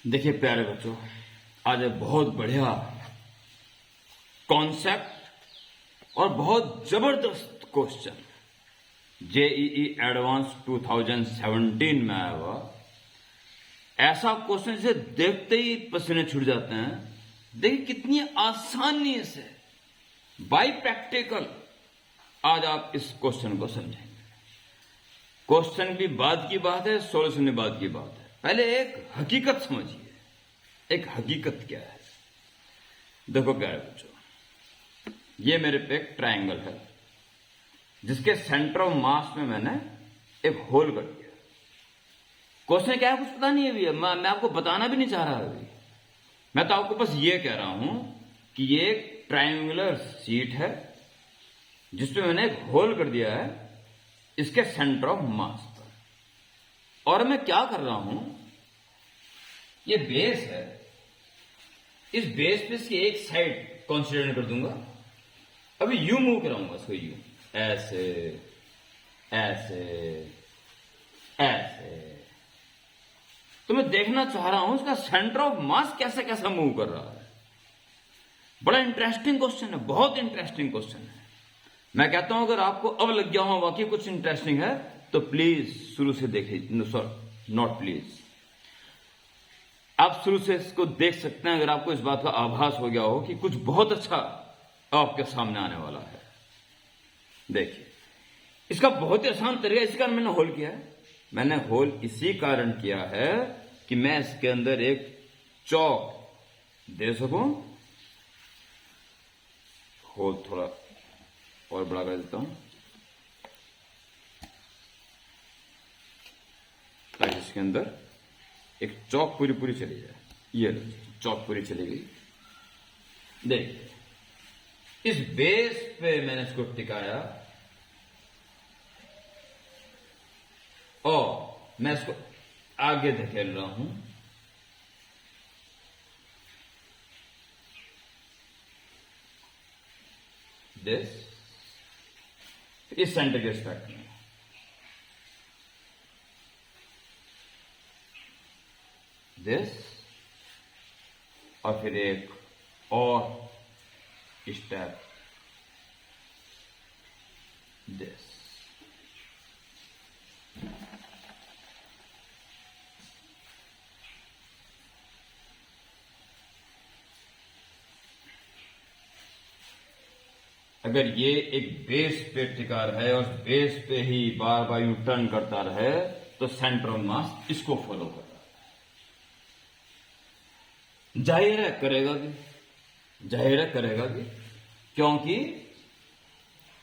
देखिए प्यारे बच्चों, आज एक बहुत बढ़िया कॉन्सेप्ट और बहुत जबरदस्त क्वेश्चन जेईई एडवांस 2017 में आया हुआ। ऐसा क्वेश्चन जिसे देखते ही पसीने छूट जाते हैं। देखिए कितनी आसानी से बाय प्रैक्टिकल आज आप इस क्वेश्चन को समझेंगे। क्वेश्चन भी बाद की बात है, सॉल्यूशन भी बाद की बात है। पहले एक हकीकत समझिए, एक हकीकत क्या है। देखो प्यारे बच्चों, ये मेरे पे एक ट्रायंगल है जिसके सेंटर ऑफ मास में मैंने एक होल कर दिया। क्वेश्चन क्या है कुछ पता नहीं है अभी, मैं आपको बताना भी नहीं चाह रहा अभी। मैं तो आपको बस ये कह रहा हूं कि ये एक ट्रायंगुलर शीट है जिसमें मैंने एक होल कर दिया है इसके सेंटर ऑफ मास पर। और मैं क्या कर रहा हूं, ये बेस है, इस बेस पे इसकी एक साइड कंसीडर कर दूंगा। अभी यू मूव कराऊंगा इसको, यू ऐसे ऐसे ऐसे। तो मैं देखना चाह रहा हूं इसका सेंटर ऑफ मास कैसे कैसा मूव कर रहा है। बड़ा इंटरेस्टिंग क्वेश्चन है, बहुत इंटरेस्टिंग क्वेश्चन है। मैं कहता हूं अगर आपको अब लग गया हो वाकई कुछ इंटरेस्टिंग है तो प्लीज शुरू से देखिए। सॉरी नॉट प्लीज, आप शुरू से इसको देख सकते हैं अगर आपको इस बात का आभास हो गया हो कि कुछ बहुत अच्छा आपके सामने आने वाला है। देखिए इसका बहुत ही आसान तरीका, इसी कारण मैंने होल किया है। मैंने होल इसी कारण किया है कि मैं इसके अंदर एक चौक दे सकूं। होल थोड़ा और बड़ा कर देता हूं ताकि इसके अंदर एक चौक पूरी चली जाए। ये चौक पूरी चली गई। देखिए इस बेस पे मैंने इसको टिकाया और मैं इसको आगे धकेल रहा हूं। दिस इस सेंटर के रिस्पेक्ट में दिस, और फिर एक और स्टेप दिस। अगर ये एक बेस पे टिका रहे और बेस पे ही बार बार यू टर्न करता रहे तो सेंटर ऑफ मास इसको फॉलो कर रहा है। जाहिर है करेगा भी, जाहिर है करेगा भी, क्योंकि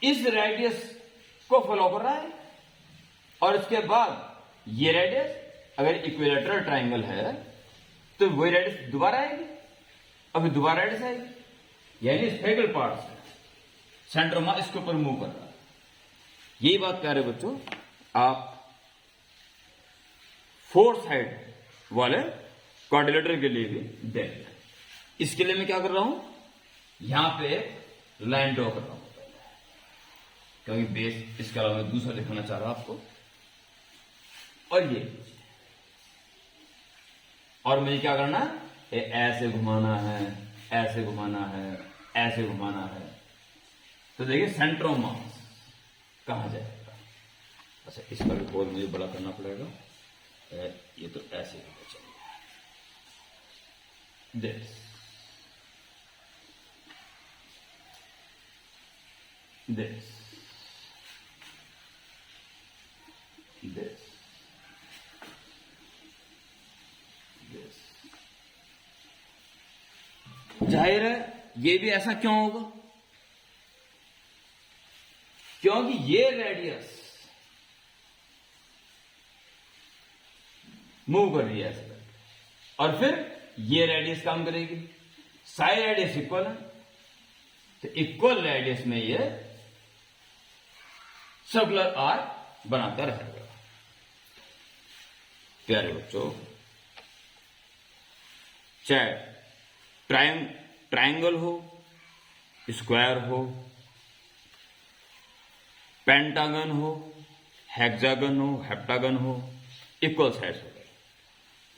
इस रेडियस को फॉलो कर रहा है। और इसके बाद ये रेडियस अगर इक्विलेटरल ट्रायंगल है तो वही रेडियस दोबारा आएगी, अभी दोबारा रेडियस आएगी, यानी स्फेरिकल पार्ट से सेंटर ऑफ मास इसके ऊपर मूव कर रहा है। यही बात प्यारे बच्चों आप फोर साइड वाले क्वाड्रिलेटरल के लिए भी देख लें। इसके लिए मैं क्या कर रहा हूं, यहां पे लाइन ड्रॉ कर रहा हूं क्योंकि बेस इसके अलावा मैं दूसरा दिखाना चाह रहा हूं आपको। और ये और मुझे क्या करना है, ऐसे घुमाना है, ऐसे घुमाना है, ऐसे घुमाना है। तो देखिए सेंटर ऑफ मास कहां जाएगा। अच्छा इसका भी होल मुझे बड़ा करना पड़ेगा। ये तो ऐसे होगा, चलिए दिस दिस दिस दिस। जाहिर है ये भी ऐसा क्यों होगा, क्योंकि ये रेडियस मूव कर रही है ऐसे करके, और फिर ये रेडियस काम करेगी। साइड रेडियस इक्वल है तो इक्वल रेडियस में ये सर्कुलर आर्क बनाता रहेगा। प्यारे बच्चों चाहे ट्रायंगल हो, स्क्वायर हो, पेंटागन हो, हेक्सागन हो, हेप्टागन हो, इक्वल साइड्स हो गए।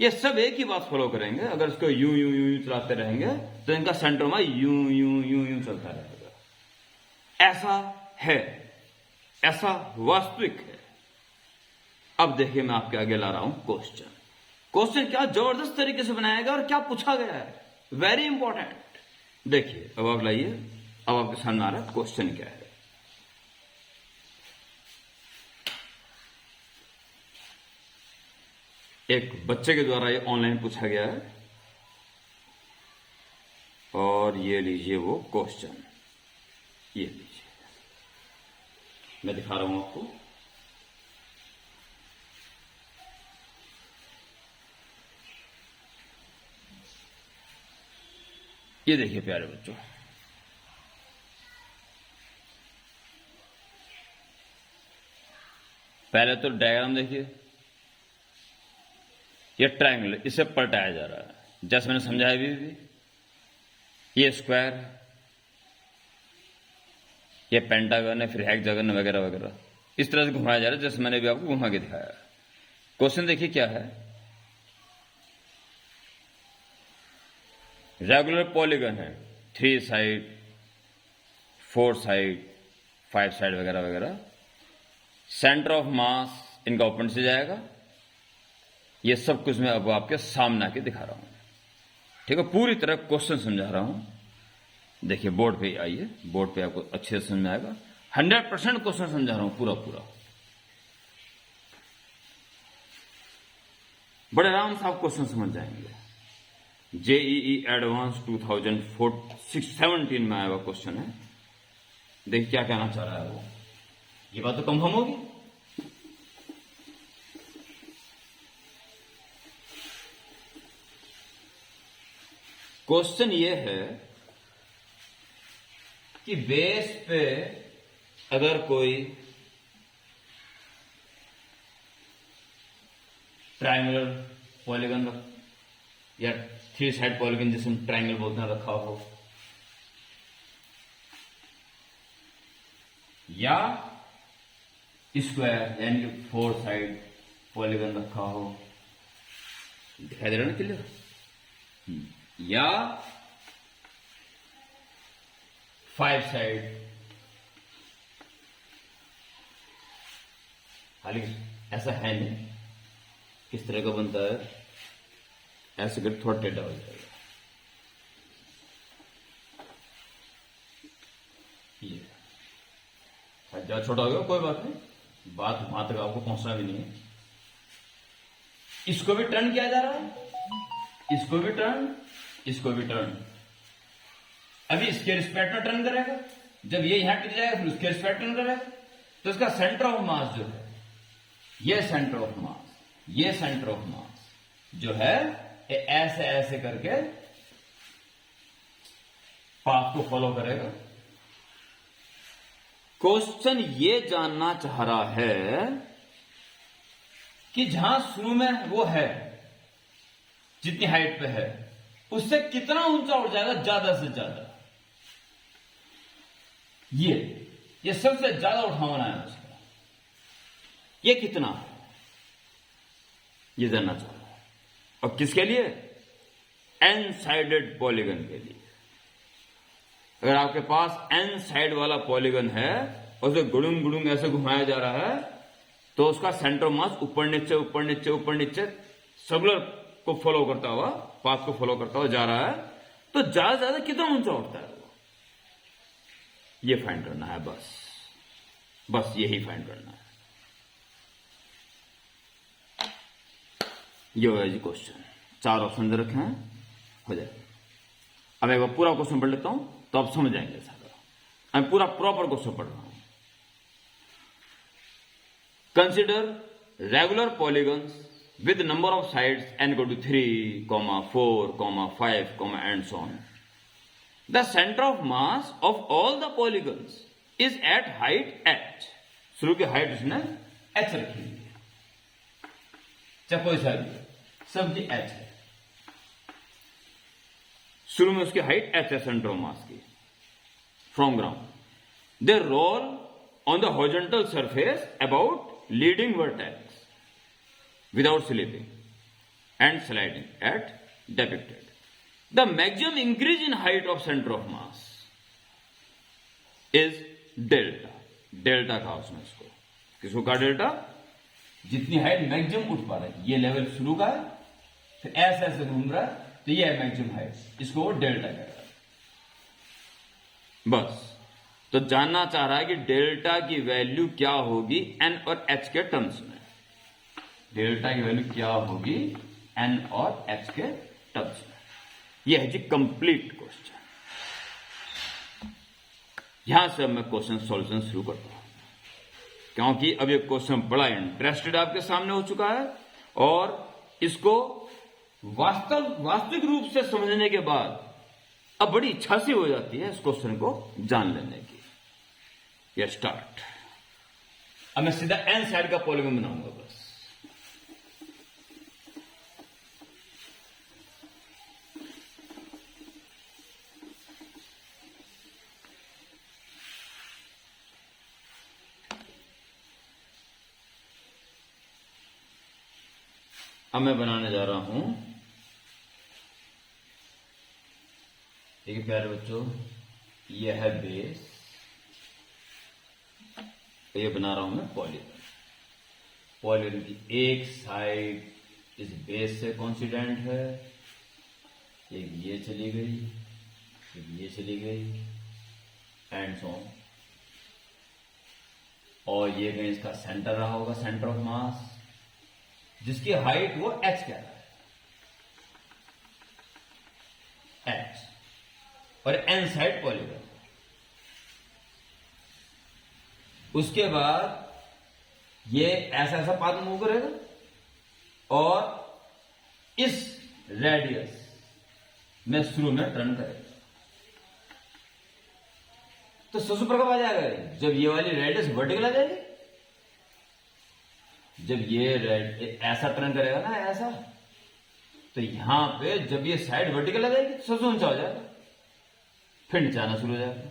ये सब एक ही बात फॉलो करेंगे। अगर इसको यूं यूं यूं यूं चलाते रहेंगे तो इनका सेंटर में यूं यूं यूं यूं चलता रहेगा। ऐसा है, ऐसा वास्तविक है। अब देखिए मैं आपके आगे ला रहा हूं क्वेश्चन। क्वेश्चन क्या जबरदस्त तरीके से बनाया गया और क्या पूछा गया है, वेरी इंपॉर्टेंट। देखिए अब आप लाइए, अब आपके सामने आ रहा है क्वेश्चन क्या है। एक बच्चे के द्वारा ये ऑनलाइन पूछा गया है और ये लीजिए वो क्वेश्चन, ये लीजिए मैं दिखा रहा हूं आपको। ये देखिए प्यारे बच्चों, पहले तो डायग्राम देखिए। ये ट्रायंगल, इसे पलटाया जा रहा है जैसे मैंने समझाया भी। ये स्क्वायर, ये पेंटागन है, फिर हेक्सागन वगैरह वगैरह, इस तरह से घुमाया जा रहा है जैसे मैंने भी आपको घुमा के दिखाया। क्वेश्चन देखिए क्या है। रेगुलर पॉलीगन है, 3 साइड, 4 साइड, 5 साइड वगैरह वगैरह। सेंटर ऑफ मास इनका ओपन से जाएगा। ये सब कुछ मैं अब आपके सामने आके दिखा रहा हूं, ठीक है। पूरी तरह क्वेश्चन समझा रहा हूं। देखिए बोर्ड पे आइए, बोर्ड पे आपको अच्छे से समझ में आएगा। 100% क्वेश्चन समझा रहा हूं पूरा पूरा। बड़े आराम से आप क्वेश्चन समझ जाएंगे। जेईई एडवांस 2017 में आया हुआ क्वेश्चन है। देखिए क्या कहना चाह रहा है वो, ये बात तो कंफर्म होगी। क्वेश्चन ये है कि बेस पे अगर कोई ट्रायंगुलर पॉलीगन या 3 साइड पॉलीगन जिसे हम ट्रायंगल बोलते हैं रखा हो, या स्क्वायर यानी कि 4 साइड पॉलीगन रखा हो, दिखाई दे रहा है ना क्लियर, या 5 साइड। हालांकि ऐसा है नहीं, किस तरह का बनता है, ऐसे कर थोड़ा टेढ़ा हो जाएगा। ये ज्यादा छोटा हो गया, कोई बात नहीं, बात वहां तक आपको पहुंचना भी नहीं है। इसको भी टर्न किया जा रहा है, इसको भी टर्न, इसको भी टर्न। अभी इसके रिस्पेक्ट में टर्न करेगा, जब ये यहां टिक जाएगा फिर उसके रिस्पेक्ट टर्न करेगा। तो इसका सेंटर ऑफ मास जो है, ये सेंटर ऑफ मास, ये सेंटर ऑफ मास जो है, ये ऐसे ऐसे करके पाथ को फॉलो करेगा। क्वेश्चन ये जानना चाह रहा है कि जहां शुरू में वो है, जितनी हाइट पे है, उससे कितना ऊंचा उठ जाएगा, ज्यादा से ज्यादा। ये सबसे ज्यादा उठाना है उसका, ये कितना है, ये जानना चाह रहा है। और किसके लिए? एन साइडेड पॉलीगन के लिए। अगर आपके पास एन साइड वाला पॉलीगन है और उसे गुड़ुंग गुड़ुंग ऐसे घुमाया जा रहा है, तो उसका सेंटर ऑफ मास ऊपर नीचे ऊपर नीचे ऊपर नीचे सर्कुलर को फॉलो करता हुआ, पाथ को फॉलो करता हुआ जा रहा है। तो ज्यादा ज्यादा कितना ऊंचा उठता है वो, ये फाइंड करना है। बस यही फाइंड करना है। ये हो गया जी क्वेश्चन। 4 ऑप्शन दे रखे हैं, हो जाएगा। अब एक बार पूरा क्वेश्चन पढ़ लेता हूं तो आप समझ जाएंगे सारा। मैं पूरा प्रॉपर क्वेश्चन पढ़ रहा हूं। Consider regular polygons with number of sides n equal to 3, 4, 5, and so on. The center of mass of all the polygons is at height h. शुरू की हाइट उसने h रखी हुई है, चाहे कोई सा भी, सबकी h है। शुरू में उसकी हाइट h है सेंटर ऑफ मास की, from ground. They roll on the horizontal surface about leading vertex without slipping. and sliding at depicted. The maximum increase in height of center of mass is delta. Delta कहा उसने इसको, किसको कहा delta? जितनी height maximum उठ पा रहा है, ये लेवल शुरू का है, फिर ऐसे ऐसे घूम रहा है, तो ये है मैक्सिमम हाइट, इसको वो डेल्टा कह रहा है। बस तो जानना चाह रहा है कि डेल्टा की वैल्यू क्या होगी एन और एच के टर्म्स में। डेल्टा की वैल्यू क्या होगी एन और एच के टर्म्स में। यह है जी कंप्लीट क्वेश्चन। यहां से मैं क्वेश्चन सॉल्यूशन शुरू करता हूं, क्योंकि अब ये क्वेश्चन बड़ा इंटरेस्टेड आपके सामने हो चुका है और इसको वास्तविक रूप से समझने के बाद अब बड़ी इच्छा सी हो जाती है इस क्वेश्चन को जान लेने की। ये स्टार्ट। अब मैं सीधा एन साइड का पॉलीगॉन बनाऊंगा बस। अब मैं बनाने जा रहा हूं, ठीक है प्यारे बच्चों, यह है बेस, ये बना रहा हूं मैं पॉलीगॉन। पॉलीगॉन की एक साइड इस बेस से कोइंसिडेंट है, एक ये चली गई, एक ये चली गई एंड सो ऑन, और ये कहीं इसका सेंटर रहा होगा, सेंटर ऑफ मास, जिसकी हाइट वो एच कह रहा है, एच, और एन साइड पॉलीगॉन। उसके बाद ये ऐसा ऐसा पाथ मूव करेगा और इस रेडियस में शुरू में टर्न करेगा। तो सबसे कब आ जाएगा जब ये वाली रेडियस वर्टिकल आ जाएगी, जब ये ऐसा टर्न करेगा ना ऐसा, तो यहां पे जब ये साइड वर्टिकल आ जाएगी तो सबसे ऊंचा हो जाएगा, फिर नीचे आना शुरू हो जाएगा।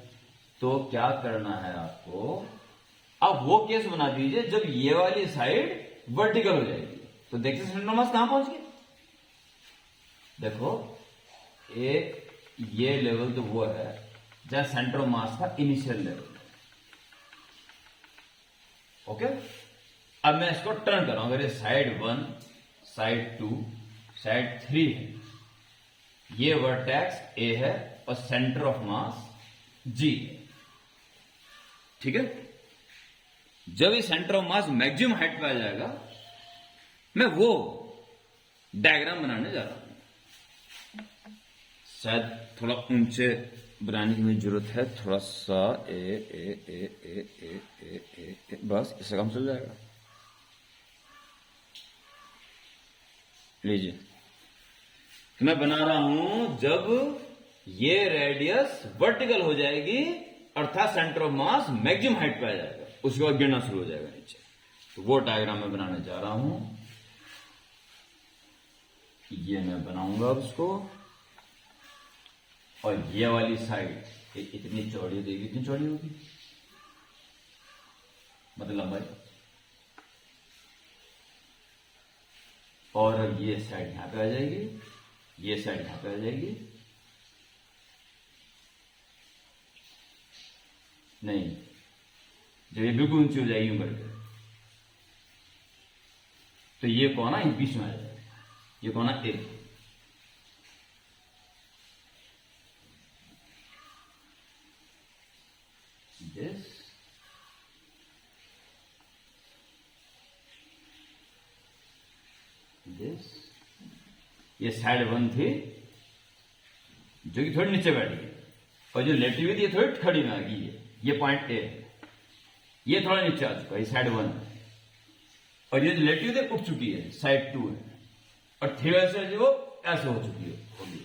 तो क्या करना है आपको, अब वो केस बना दीजिए जब ये वाली साइड वर्टिकल हो जाएगी। तो देखिए सेंटर ऑफ मास कहां पहुंच गई, देखो एक ये लेवल तो वो है जहां सेंटर ऑफ मास था, इनिशियल लेवल। ओके, अब मैं इसको टर्न कर रहा हूं। अगर ये साइड 1, साइड 2, साइड 3 है, ये वर्टेक्स ए है और सेंटर ऑफ मास जी है, ठीक है। जब ये centre of mass maximum height पे आ जाएगा, मैं वो डायग्राम बनाने जा रहा हूं। शायद थोड़ा ऊंचे बनाने की मुझे जरूरत है, थोड़ा सा ए ए ए ए ए ए ए, ए बस इससे काम चल जाएगा। लीजिए, तो मैं बना रहा हूं जब ये रेडियस वर्टिकल हो जाएगी, अर्थात centre of mass maximum height पे आ जाएगा, उसके बाद गिरना शुरू हो जाएगा नीचे। तो वो डायग्राम मैं बनाने जा रहा हूं, ये मैं बनाऊंगा उसको, और ये वाली साइड इतनी चौड़ी देगी, इतनी चौड़ी होगी, मतलब लंबाई, और ये साइड यहां पे आ जाएगी, ये साइड यहां पे आ जाएगी, नहीं, जब ये बिल्कुल ऊंची हो जाएगी ऊपर के, तो ये कोना इस बीच में आ जाएगा, ये कोना ए, दिस ये साइड 1 थी जो कि थोड़ी नीचे बैठी है, और जो लेटी हुई थी ये थोड़ी खड़ी में आ गई है, ये पॉइंट ए है, ये थोड़ा नीचे आ चुका है, ये साइड 1 है, और ये जो लेटी हुई थी उठ चुकी है, साइड 2 है, और थ्री से जो ऐसे हो चुकी है, होगी।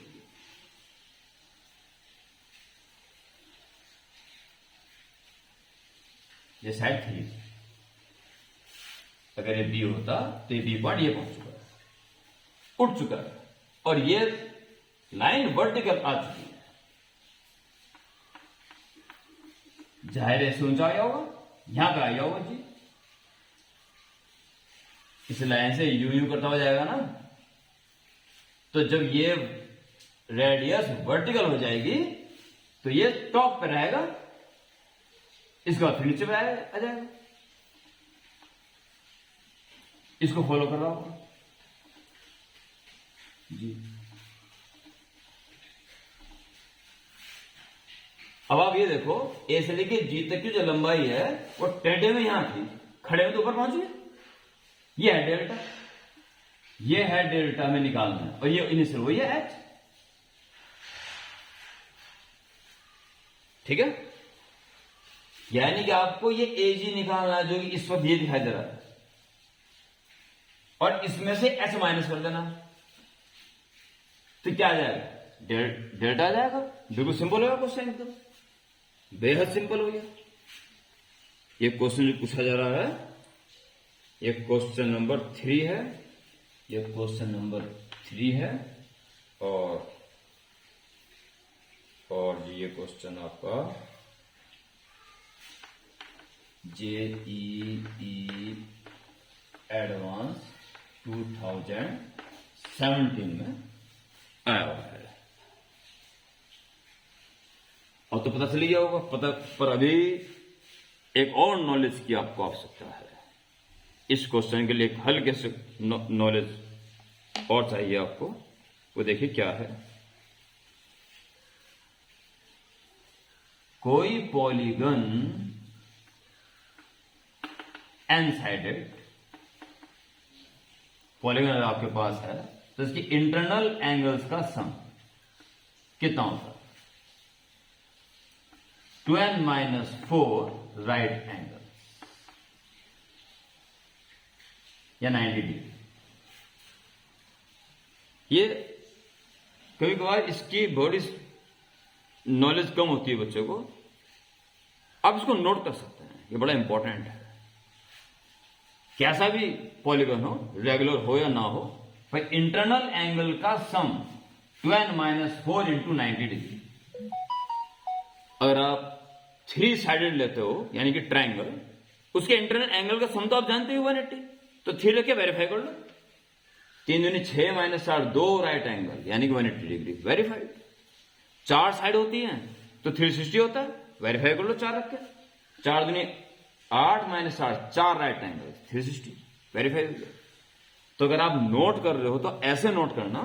ये साइड 3, अगर ये बी होता तो ये बी पॉइंट ये पहुंच चुका है, उठ चुका है, और ये लाइन वर्टिकल आ चुकी है, जाहिर है ऊंचा आया होगा, यहां पे आया होगा जी, इस लाइन से यू यू करता हुआ जाएगा ना, तो जब ये रेडियस वर्टिकल हो जाएगी तो ये टॉप पे रहेगा, इसके बाद फिर नीचे पे आ जाएगा। इसको फॉलो कर रहा होगा जी। अब आप ये देखो, ए से लेके जी तक की जो लंबाई है वो टेढ़े में यहां थी, खड़े में तो ऊपर पहुंच गए। ये है डेल्टा, ये है डेल्टा में निकालना है, और ये इनिशियल वही है एच। ठीक है, यानी कि आपको ये एजी निकालना है जो कि इस वक्त ये दिखाई दे रहा है, और इसमें से एच माइनस कर देना। तो क्या आ जाएगा, डेल्टा आ जाएगा। बिल्कुल सिंपल होगा क्वेश्चन, एकदम बेहद सिंपल हो गया। ये क्वेश्चन जो पूछा जा रहा है, ये क्वेश्चन नंबर 3 है, ये क्वेश्चन नंबर 3 है, और ये क्वेश्चन आपका JEE एडवांस 2017 में आया हुआ है। और तो पता चल गया होगा, पता पर अभी एक और नॉलेज की आपको आवश्यकता है। इस क्वेश्चन के लिए एक हल्के से नॉलेज और चाहिए आपको, वो देखिए क्या है। कोई पॉलीगन एन साइडेड पॉलीगन अगर आपके पास है तो इसकी इंटरनल एंगल्स का सम कितना होता है? 2n-4 राइट एंगल या 90 डिग्री। ये कभी कभार इसकी बॉडी नॉलेज कम होती है बच्चों को, आप इसको नोट कर सकते हैं, ये बड़ा इंपॉर्टेंट है। कैसा भी पॉलीगन हो, रेगुलर हो या ना हो, पर इंटरनल एंगल का सम 2n-4 इंटू 90 डिग्री। अगर आप 3 साइडेड लेते हो यानी कि ट्राइंगल, उसके इंटरनल एंगल का सम तो आप जानते हो 180, तो 3 लेके वेरीफाई कर लो। 3 दूनी 6 - 4 2 राइट एंगल यानी कि 180 डिग्री, वेरीफाइड। 4 साइड होती हैं तो 360 होता है, वेरीफाई कर लो 4 रख के। 4 दूनी 8 - 8 4 राइट एंगल 360, वेरीफाई हो गया। तो अगर आप नोट कर रहे हो तो ऐसे नोट करना,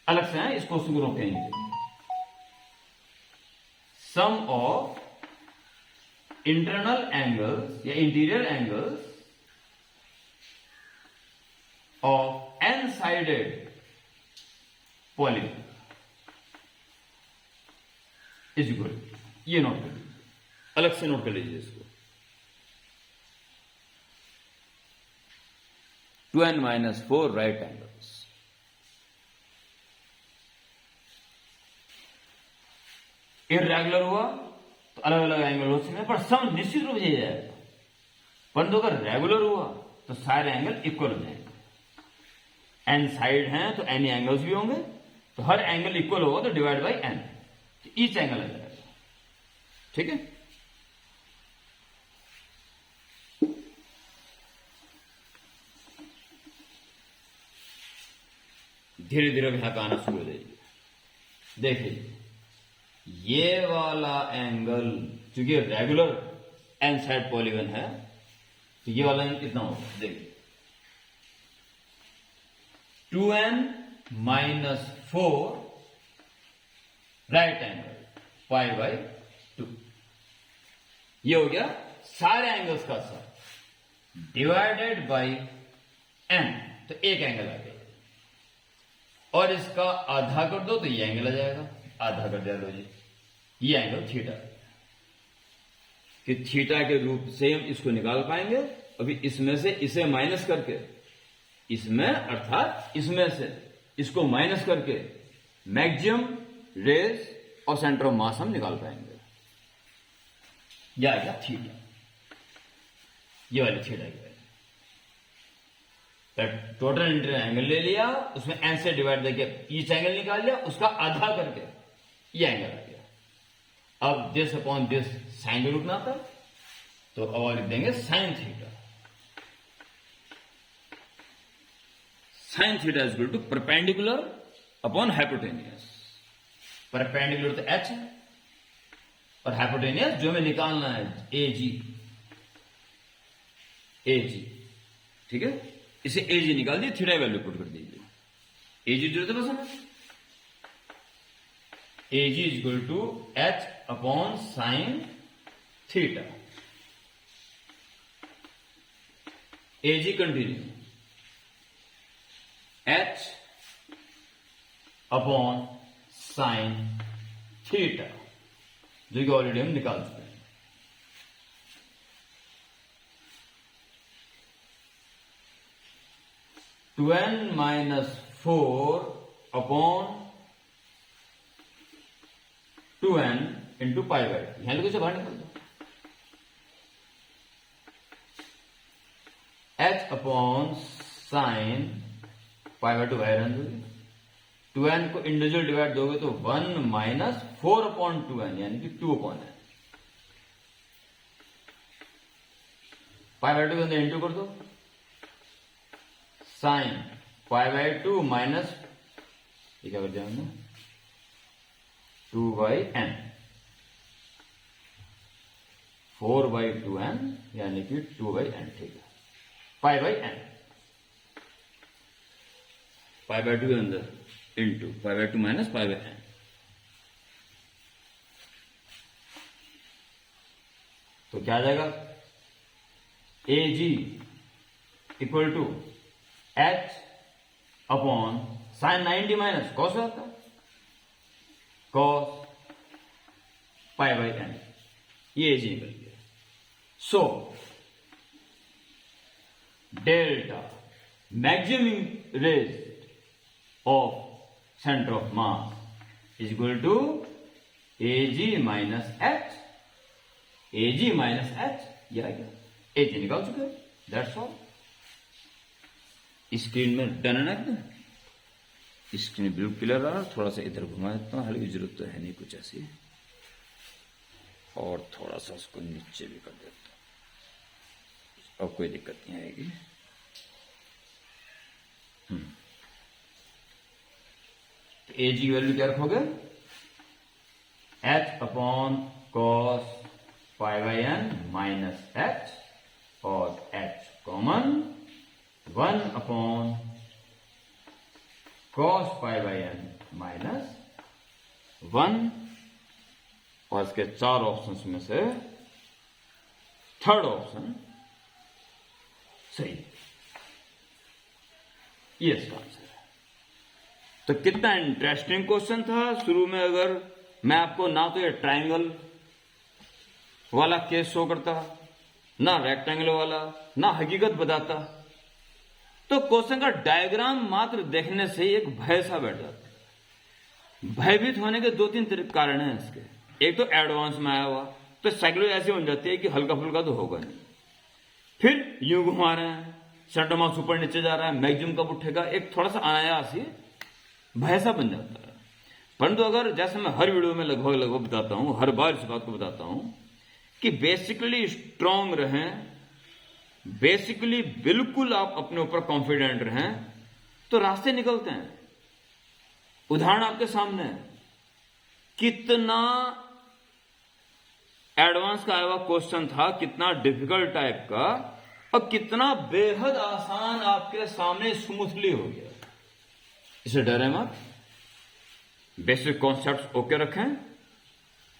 अलग से है, इस क्वेश्चन को रोकेंगे। सम ऑफ इंटरनल एंगल्स या interior angles of n sided polygon is equal, ये नोट कर लीजिए, अलग से नोट कर लीजिए इसको। 2n-4 right angles. इररेगुलर हुआ तो अलग अलग एंगल हो सकते हैं, पर सम निश्चित रूप से जाएगा। परंतु अगर रेगुलर हुआ तो सारे एंगल इक्वल हो जाएंगे। एन साइड हैं तो एन एंगल्स भी होंगे, तो हर एंगल इक्वल होगा तो डिवाइड बाई एन, तो ईच एंगल आ जाएगा। ठीक है, धीरे धीरे यहां का आना शुरू हो जाएगी। देखिए ये वाला एंगल चूंकि रेगुलर एन साइड पॉलीगन है तो ये वाला एंगल कितना होगा, देखिए 2n-4 राइट एंगल π/2, ये हो गया सारे एंगल्स का सम डिवाइडेड बाय n, तो एक एंगल आ गया। और इसका आधा कर दो तो ये एंगल आ जाएगा, आधा कर दिया लो जी, ये एंगल थीटा। कि थीटा के रूप से हम इसको निकाल पाएंगे। अभी इसमें से इसे माइनस करके, इसमें अर्थात इसमें से इसको माइनस करके मैक्सिमम रेज और सेंटर ऑफ मास हम निकाल पाएंगे। यह आएगा थीटा, ये वाली थीटा की वैल्यू। टोटल इंटीरियर एंगल ले लिया, उसमें एन से डिवाइड करके ईच एंगल निकाल लिया, उसका आधा करके ये एंगल आ गया। अब दिस अपॉन दिस साइन के रूप में आता है, तो अब लिख देंगे sine theta. Sine theta is equal to perpendicular upon hypotenuse. Perpendicular तो एच है और हाइपोटेनियस जो हमें निकालना है ए जी, ठीक है। इसे ए जी निकाल दिए, थीटा वैल्यू पुट कर दीजिए। ए जी जरूरत है बस हमें, a g is equal to h upon sine theta. A g continue, h upon sine theta, जो कि ऑलरेडी हम निकाल चुके हैं। Two n minus 4 upon 2n into pi by two, यहां लोग बाहर निकल दो। h upon sine pi by two बाहर रन दोगे, 2n को इंडिविजुअल डिवाइड दोगे तो 1 माइनस 4 अपॉन 2n यानी कि 2 upon n। Pi by two के अंदर इंटू कर दो, sign pi by two minus ये क्या कर दिया हमने 2 बाई एन, 4 बाई 2n यानी कि 2 बाई एन, ठीक है। Pi by n, pi by two के अंदर into pi by two minus pi by n. तो क्या आ जाएगा, a g equal to h upon sine 90 minus cos होता है, कॉस पाई बाई एन, ये जी निकल गया। So delta maximum rest of centre of mass is equal to a g minus h, a g minus h, ये आ गया, a g निकाल चुके, दैट्स ऑल। स्क्रीन में डन है ना एकदम, स्क्रीन बिल्कुल क्लियर रहा। थोड़ा सा इधर घुमा देता हूँ, हालांकि जरूरत तो है नहीं कुछ ऐसी, और थोड़ा सा उसको नीचे भी कर देता हूँ, अब कोई दिक्कत नहीं आएगी। ए जी वैल्यू क्या रखोगे, h upon cos pi by n minus h, और h common 1 upon cos pi by n minus 1, और इसके 4 ऑप्शंस में से थर्ड ऑप्शन सही, ये इसका आंसर है। तो कितना इंटरेस्टिंग क्वेश्चन था। शुरू में अगर मैं आपको ना तो ये ट्राइंगल वाला केस शो करता, ना रेक्टेंगल वाला, ना हकीकत बताता, तो क्वेश्चन का डायग्राम मात्र देखने से ही एक भय सा बैठ जाता है। भयभीत होने के 2-3 कारण हैं इसके। एक तो एडवांस में आया हुआ, तो साइकोलॉजी ऐसी बन जाती है कि हल्का फुल्का तो होगा नहीं, फिर यूं घुमा रहे हैं, सेंटर मास ऊपर नीचे जा रहा है, मैक्सिमम कब उठेगा, एक थोड़ा सा अनायास ही भय सा बन जाता है। परंतु अगर जैसे मैं हर वीडियो में लगभग बताता हूं, हर बार इस बात को बताता हूं कि बेसिकली स्ट्रांग रहें, बेसिकली बिल्कुल आप अपने ऊपर कॉन्फिडेंट रहें, तो रास्ते निकलते हैं। उदाहरण आपके सामने है, कितना एडवांस का आया हुआ क्वेश्चन था, कितना डिफिकल्ट टाइप का, और कितना बेहद आसान आपके सामने स्मूथली हो गया। इसे डरे मत, बेसिक कॉन्सेप्ट्स ओके रखें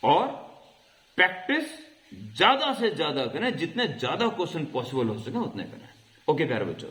और प्रैक्टिस ज्यादा से ज्यादा करें, जितने ज्यादा क्वेश्चन पॉसिबल हो सके उतने करें। ओके प्यारे बच्चों।